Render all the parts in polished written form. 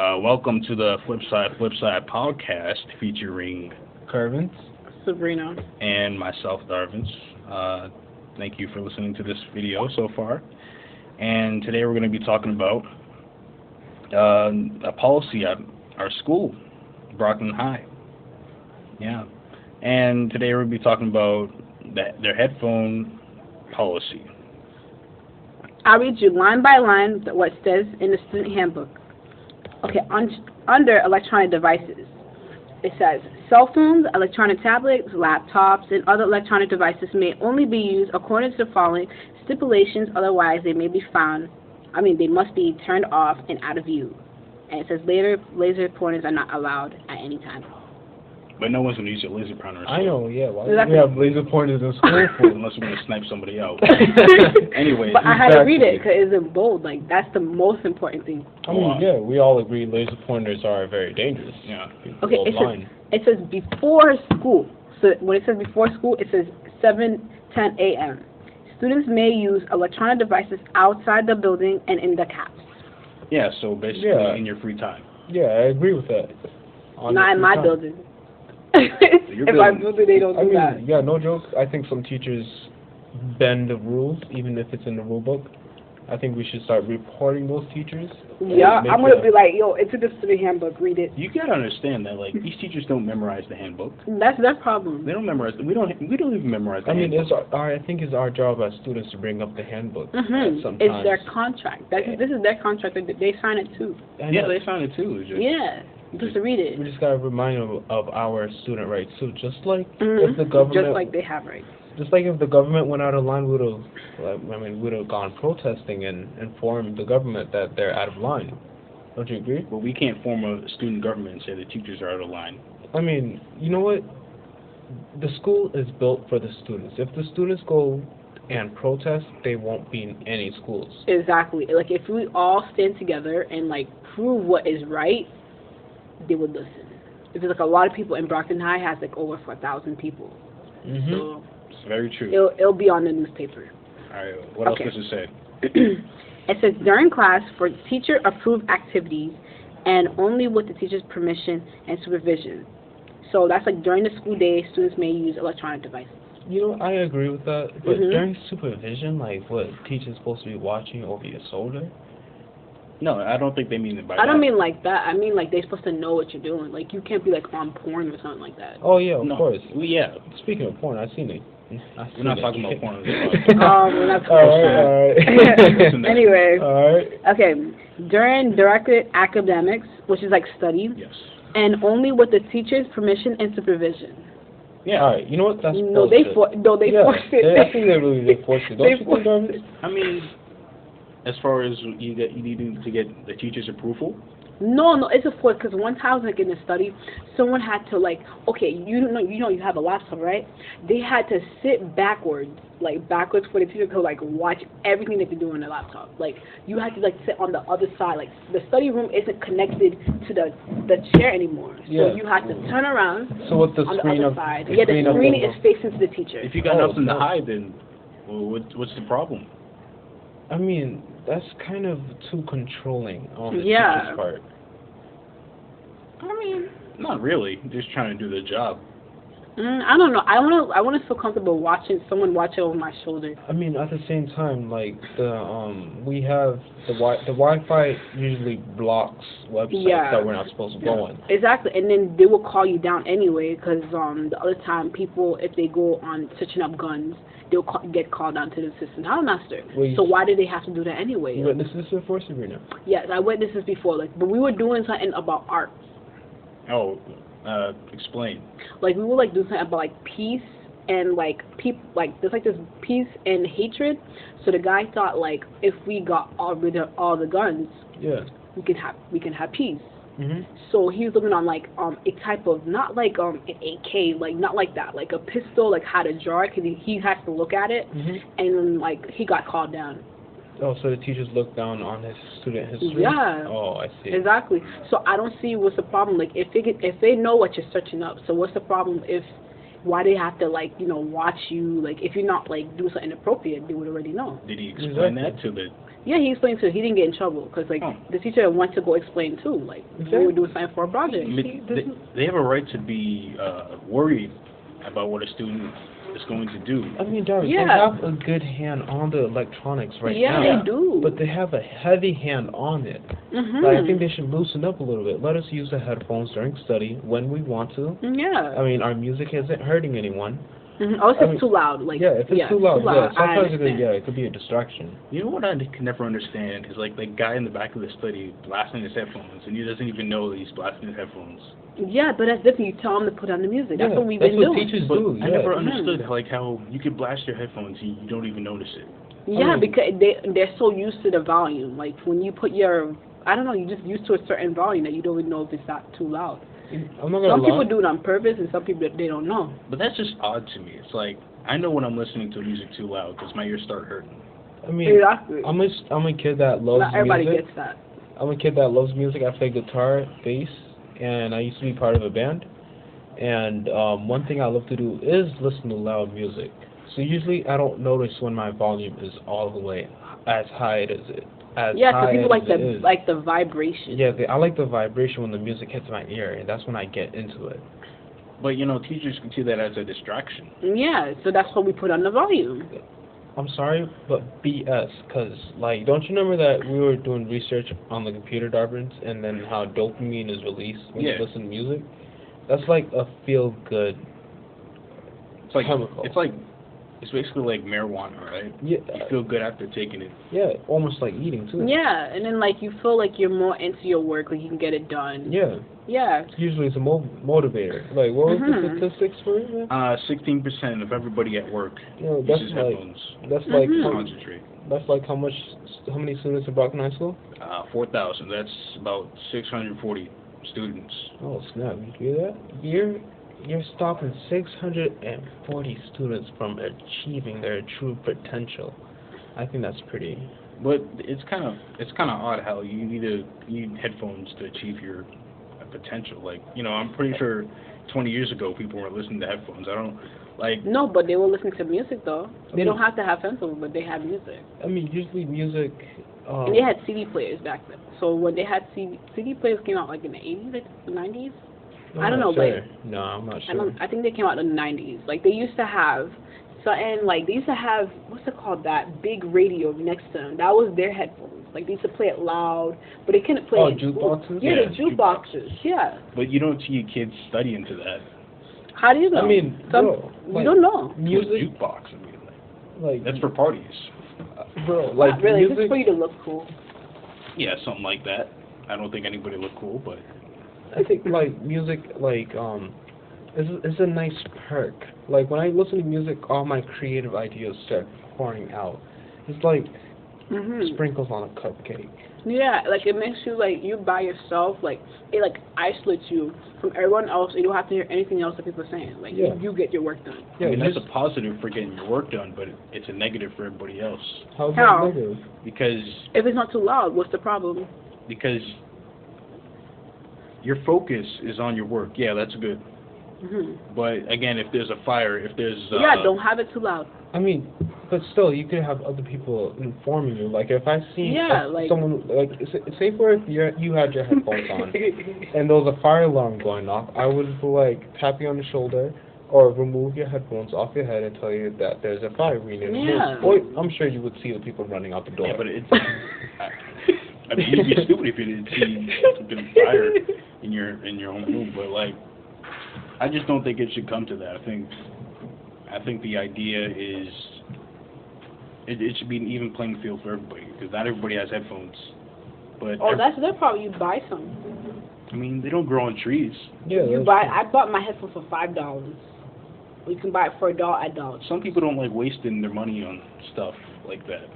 Welcome to the Flipside podcast featuring Carvins. Sabrina. and myself, Darvins. Thank you for listening to this video so far. And today we're going to be talking about a policy at our school, Brockton High. Yeah. And today we're going to be talking about their headphone policy. I'll read you line by line what it says in the student handbook. Okay, under electronic devices, it says, cell phones, electronic tablets, laptops, and other electronic devices may only be used according to the following stipulations, otherwise they they must be turned off and out of view. And it says laser pointers are not allowed at any time. But no one's going to use a laser pointer. I know, yeah. Why Exactly. do we have laser pointers in school for? Unless we're going to snipe somebody out. Anyways. But I had to read it because it's in bold. Like, that's the most important thing. I mean, yeah, we all agree laser pointers are very dangerous. Yeah. Okay, it says before school. So when it says before school, it says 7:10 a.m. Students may use electronic devices outside the building and in the caps. Yeah, so basically in your free time. Yeah, I agree with that. Not in my building. In my building, they don't do that. Yeah, no joke. I think some teachers bend the rules, even if it's in the rule book. I think we should start reporting those teachers. Yeah, I'm going to be like, yo, it's in the student handbook, read it. You got to understand that, like, these teachers don't memorize the handbook. That's their problem. They don't memorize it. We don't even memorize the handbook. I think it's our job as students to bring up the handbook. Sometimes. It's their contract. This is their contract. They sign it too. Yeah, they sign it too. Yeah. Just to read it. We just gotta remind them of our student rights too. Just like if the government, just like they have rights. Just like if the government went out of line, we'd have gone protesting and informed the government that they're out of line. Don't you agree? Well, we can't form a student government and say the teachers are out of line. I mean, you know what? The school is built for the students. If the students go and protest, they won't be in any schools. Exactly. Like if we all stand together and like prove what is right, they would listen. Because like a lot of people in Brockton High has like over 4,000 people. So it's very true. It'll be on the newspaper. All right. What else does it say? It says during class for teacher-approved activities and only with the teacher's permission and supervision. So that's like during the school day, students may use electronic devices. You know, I agree with that. But during supervision, like what teacher's supposed to be watching over your shoulder? No, I don't think they mean it by that. I don't mean like that. I mean like they're supposed to know what you're doing. Like you can't be like on porn or something like that. Oh yeah, of course. Well, yeah. Speaking of porn, I've seen it. We're not talking about porn. We're not talking all right. Anyway. All right. Okay. During directed academics, which is like study. Yes. And only with the teacher's permission and supervision. Yeah. All right. You know what? That's no, they forced it. I think they forced it. Don't you think, Darvin? I mean, as far as you need to get the teacher's approval. No, it's a force because one time like in the study, someone had to like, okay, you have a laptop, right? They had to sit backwards for the teacher to like watch everything that they do on the laptop. Like you had to like sit on the other side. Like the study room isn't connected to the chair anymore, so you had to turn around. So with the on screen the other side, the screen is facing to the teacher. If you got nothing to hide, then what's the problem? I mean, that's kind of too controlling on the teacher's part. I mean, not really. Just trying to do their job. I don't know. I want to feel comfortable watching someone watch over my shoulder. I mean, at the same time, like we have the Wi-Fi usually blocks websites that we're not supposed to go on. Exactly, and then they will call you down anyway because the other time people, if they go on searching up guns, they'll get called down to the assistant housemaster. So why did they have to do that anyway? You witnessed this before, Sabrina? Yes, I witnessed this before. But we were doing something about art. Oh, explain. Like we would do something about like peace and like there's like this peace and hatred. So the guy thought like if we got rid of all the guns, we can have peace. So he was looking on like a type of not like an AK, like not like that, like a pistol, like how to draw it, because he has to look at it, and then like he got called down. Oh, so the teachers look down on his student history? Yeah. Oh, I see. Exactly. So I don't see what's the problem. Like if they know what you're searching up, so what's the problem if why they have to like watch you. Like if you're not like doing something inappropriate, they would already know. Did he explain that to the? Yeah, he explained too. He didn't get in trouble because like the teacher went to go explain too. Like we were doing something for a project. They have a right to be worried about what a student is going to do. I mean, Darby, they have a good hand on the electronics right now. Yeah, they do. But they have a heavy hand on it. Mhm. Like, I think they should loosen up a little bit. Let us use the headphones during study when we want to. Yeah. I mean, our music isn't hurting anyone. Oh, it's too loud. Like if it's too loud, sometimes it could be a distraction. You know what I can never understand is like the guy in the back of the study blasting his headphones, and he doesn't even know that he's blasting his headphones. Yeah, but that's different. You tell them to put on the music. That's what we've been doing. That's what teachers do. I never understood like how you could blast your headphones and you don't even notice it. Yeah, because they're so used to the volume. Like when you put your, I don't know, you're just used to a certain volume that you don't even know if it's not too loud. Some people do it on purpose, and some people they don't know. But that's just odd to me. It's like I know when I'm listening to music too loud because my ears start hurting. I mean, exactly. I'm a kid that loves not everybody music. Gets that. I'm a kid that loves music. I play guitar, bass, and I used to be part of a band. And one thing I love to do is listen to loud music. So usually I don't notice when my volume is all the way as high as it. Because people like the vibration. Yeah, I like the vibration when the music hits my ear, and that's when I get into it. But teachers can see that as a distraction. Yeah, so that's what we put on the volume. I'm sorry, but BS, because, like, don't you remember that we were doing research on the computer, Darvins, and then how dopamine is released when you listen to music? That's like a feel-good chemical. It's basically like marijuana, right? Yeah. You feel good after taking it. Yeah, almost like eating, too. Yeah, and then, like, you feel like you're more into your work, like you can get it done. Yeah. Yeah. Usually it's a motivator. Like, what was the statistics for it? 16% of everybody at work uses headphones. That's like concentrate. That's like how many students in Brockton High School? 4,000. That's about 640 students. Oh snap! You hear that? You're stopping 640 students from achieving their true potential. I think that's pretty. But it's kind of odd how you need headphones to achieve your potential. Like I'm pretty sure 20 years ago people were listening to headphones. I don't like. No, but they were listening to music though. They don't have to have headphones, but they have music. I mean, usually music. And they had CD players back then. So when they had CD players came out like in the 80s, like the 90s. I don't know, no, I'm not sure. I think they came out in the 90s. Like they used to have something like they used to have what's it called, that big radio next to them. That was their headphones. Like they used to play it loud, but they couldn't play it. Jukeboxes? Yeah, the jukeboxes. Yeah. But you don't see kids studying to that. How do you know? I mean, we don't know. Music jukebox. I mean, like that's for parties. Bro, like not really. Music, it's for you to look cool. Yeah, something like that. I don't think anybody look cool, but I think like music, is a nice perk. Like when I listen to music, all my creative ideas start pouring out. It's like sprinkles on a cupcake. Yeah, like it makes you like you by yourself. Like it like isolates you from everyone else. You don't have to hear anything else that people are saying. Like you get your work done. Yeah, I mean, that's a positive for getting your work done, but it's a negative for everybody else. How's that negative? Because if it's not too loud, what's the problem? Because your focus is on your work. Yeah, that's good. But again, if there's a fire, if there's don't have it too loud. I mean, but still, you could have other people informing you. Like if I see someone, like say for if you had your headphones on and there was a fire alarm going off, I would like tap you on the shoulder or remove your headphones off your head and tell you that there's a fire. Or I'm sure you would see the people running out the door. Yeah, but it's. I mean, you'd be stupid if you didn't see something fire in your own room. But like, I just don't think it should come to that. I think the idea is it should be an even playing field for everybody because not everybody has headphones. But that's their problem. You buy some. I mean, they don't grow on trees. Yeah, I bought my headphones for $5. You can buy it for $1 at Dollar Tree. Some people don't like wasting their money on stuff like that.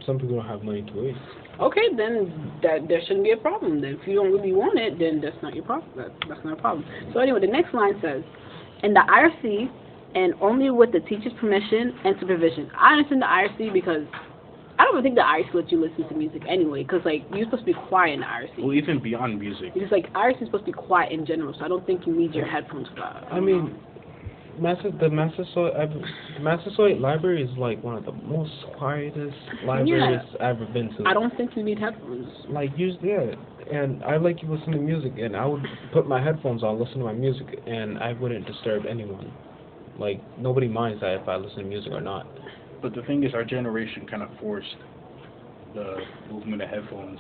Some people don't have money to waste. Okay, then there shouldn't be a problem. Then if you don't really want it, then that's not your problem. That's not a problem. So anyway, the next line says, in the IRC, and only with the teacher's permission and supervision. I understand the IRC because I don't even think the IRC lets you listen to music anyway, because like you're supposed to be quiet in the IRC. Well, even beyond music. Because like IRC is supposed to be quiet in general, so I don't think you need your headphones for that. I mean, The Massasoit Library is like one of the most quietest libraries I've ever been to. I don't think you need headphones. Like, and I like to listen to music, and I would put my headphones on, listen to my music, and I wouldn't disturb anyone. Like, nobody minds that if I listen to music or not. But the thing is, our generation kind of forced the movement of headphones.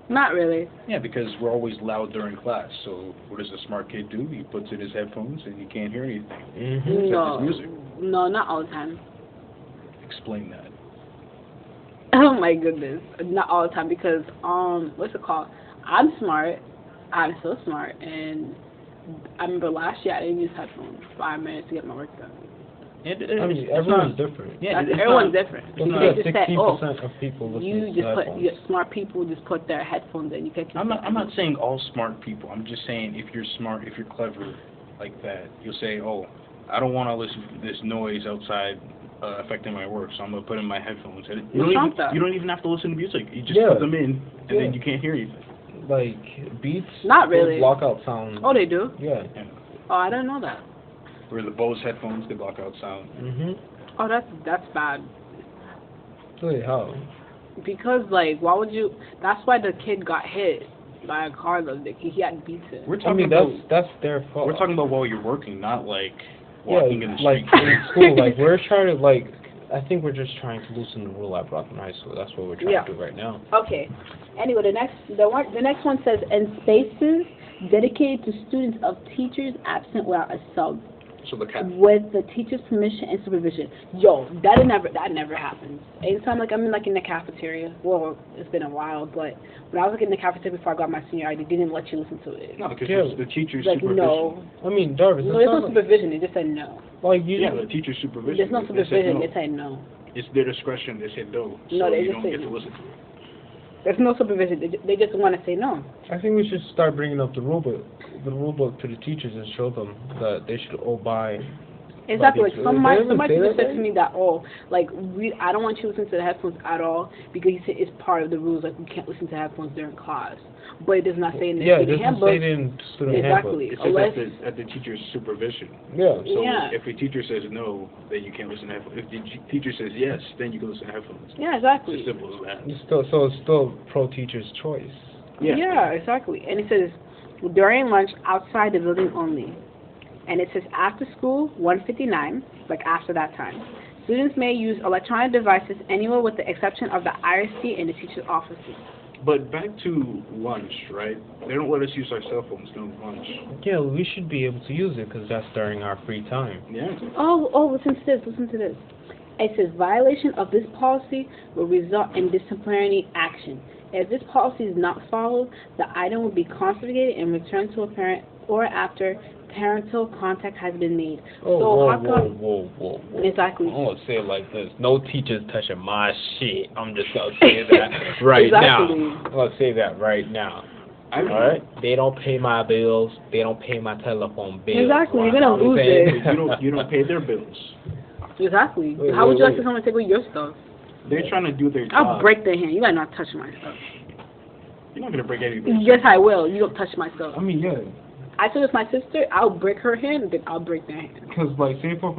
Not really. Yeah, because we're always loud during class. So what does a smart kid do? He puts in his headphones and he can't hear anything. No, his music. No, not all the time. Explain that. Oh my goodness, not all the time because what's it called? I'm smart. I'm so smart, and I remember last year I didn't use headphones 5 minutes to get my work done. Everyone's different. Yeah, everyone's different. It's You not can't just say, 60% of people listen to headphones. Smart people just put their headphones in. You can't. I'm not saying all smart people. I'm just saying if you're smart, if you're clever like that, you'll say, oh, I don't want to listen to this noise outside affecting my work, so I'm gonna put in my headphones. And you don't even have to listen to music. You just put them in, and then you can't hear anything. Like Beats. Not really. Block out sound. Oh, they do. Yeah. Oh, I didn't know that. Where the Bose headphones, they block out sound. Oh, that's bad. Really, how? Because like, why would you? That's why the kid got hit by a car. He had Beats in. That's their fault. We're talking about while you're working, not like walking in the street. Like in school. Like we're trying to I think we're just trying to loosen the rule at Brockton High School. That's what we're trying to do right now. Okay. Anyway, the next one says, in spaces dedicated to students of teachers absent without a sub. So with the teacher's permission and supervision. Yo, that never happens. Anytime I'm in the cafeteria. Well, it's been a while, but when I was in the cafeteria before I got my senior ID, they didn't let you listen to it. No, because the teacher's supervision. No. I mean, Darvis. No, there's no supervision. They just said no. The teacher's supervision. There's no supervision. They said no. It's their discretion. They said no. No, they you just don't say get no. to listen to it. There's no supervision. They just want to say no. I think we should start bringing up the rule book to the teachers and show them that they should obey. Exactly. Like somebody just said to me that I don't want you to listen to the headphones at all because he said it's part of the rules. Like we can't listen to headphones during class. But it does not say in the student handbook. Yeah, it doesn't say in student handbook. It says at the teacher's supervision. Yeah. So if a teacher says no, then you can't listen to headphones. If the teacher says yes, then you can listen to headphones. Yeah, exactly. It's as simple as that. It's still pro-teacher's choice. Yeah, exactly. And it says during lunch outside the building only. And it says after school, 1:59, like after that time. Students may use electronic devices anywhere with the exception of the IRC and the teacher's offices. But back to lunch, right? They don't let us use our cell phones during lunch. Yeah, we should be able to use it because that's during our free time. Yeah. Oh, listen to this. It says violation of this policy will result in disciplinary action. If this policy is not followed, the item will be confiscated and returned to a parent or after parental contact has been made. Whoa. Exactly. I'm going to say it like this. No teacher's touching my shit. I'm just going to say that right now. I'm going to say that right now. Alright? They don't pay my bills. They don't pay my telephone bills. Exactly. You're going to lose it. You don't pay their bills. Exactly. How would you like to someone to take away your stuff? They're trying to do their job. I'll break their hand. You better not touch my stuff. You're not going to break anything. Yes, I will. You don't touch my stuff. I mean, yeah. I told it's my sister, I'll break her hand, then I'll break their hand. Because, say for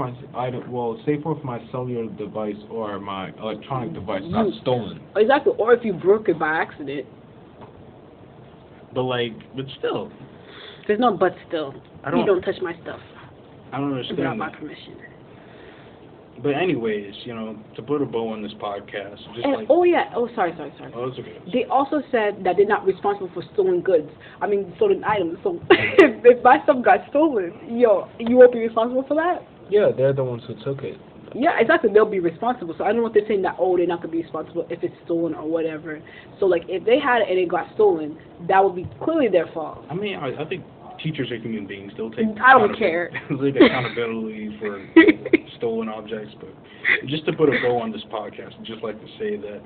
if my cellular device or my electronic device got stolen. Exactly. Or if you broke it by accident. But still. There's no but still. You don't touch my stuff. I don't understand. Without my permission. But anyways, to put a bow on this podcast, sorry. Oh, it's okay. They also said that they're not responsible for stolen goods. Stolen items. So if my stuff got stolen, you won't be responsible for that? Yeah, they're the ones who took it. Yeah, exactly. They'll be responsible. So I don't know what they're saying that, they're not going to be responsible if it's stolen or whatever. So, if they had it and it got stolen, that would be clearly their fault. I think teachers are human beings. They'll take I don't care. accountability for stolen objects. But just to put a bow on this podcast, I'd just like to say that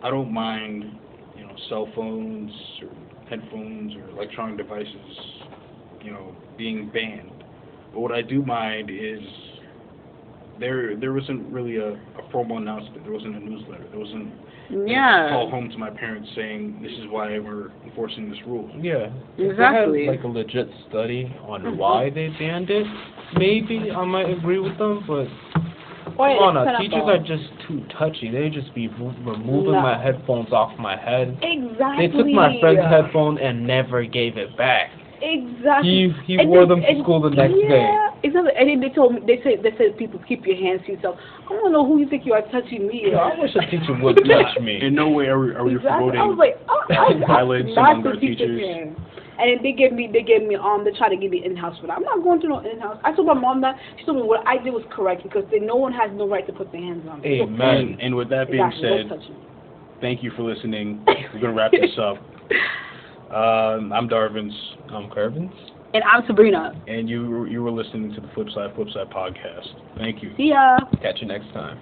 I don't mind, cell phones or headphones or electronic devices, being banned. But what I do mind is there wasn't really a formal announcement. There wasn't a newsletter. There wasn't Yeah. Call home to my parents saying this is why we're enforcing this rule. Yeah. Exactly. If they had like a legit study on why they banned it, maybe I might agree with them, but teachers are just too touchy. They just be removing my headphones off my head. Exactly. They took my friend's headphone and never gave it back. Exactly. He wore them to school the next day. Exactly. And then they said people keep your hands to yourself. I don't know who you think you are touching me. Yeah, I wish a teacher would touch me. In no way are we promoting I was like, violence among our teachers. And then they try to give me in-house for that. I'm not going to no in-house. I told my mom that. She told me what I did was correct because no one has no right to put their hands on me. Amen. And with that being said, thank you for listening. We're going to wrap this up. I'm Darvins. I'm Kervins. And I'm Sabrina. And you were listening to the Flipside podcast. Thank you. See ya. Catch you next time.